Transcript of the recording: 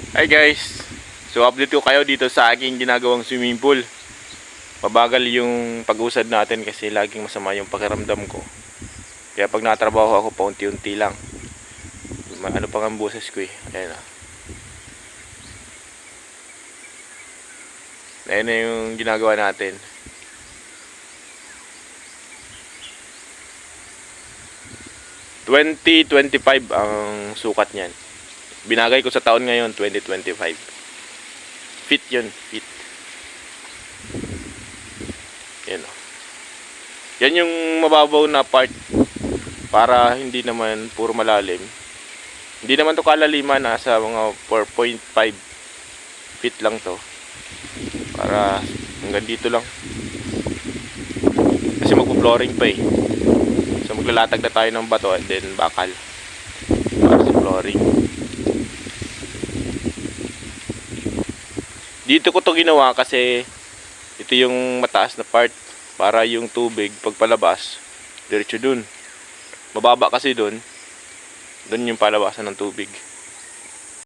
Hi guys! So update ko kayo dito sa aking ginagawang swimming pool. Mabagal yung pag-usad natin kasi laging masama yung pakiramdam ko. Kaya pag natrabaho ako paunti-unti lang. Ano pang ang boses ko eh. Ayan na. Ayan na yung ginagawa natin. $20.25 ang sukat niyan. Binagay ko sa taon ngayon, 2025. Fit yun, fit. Yan o. Yan yung mababaw na part para hindi naman puro malalim. Hindi naman to kalaliman, nasa mga 4.5 feet lang to. Para hanggang dito lang. Kasi magpo-flooring pa eh. So maglalatag na tayo ng bato and then bakal para sa flooring. Dito ko to ginawa kasi ito yung mataas na part para yung tubig pagpalabas diretso dun. Mababa kasi dun yung palabasan ng tubig.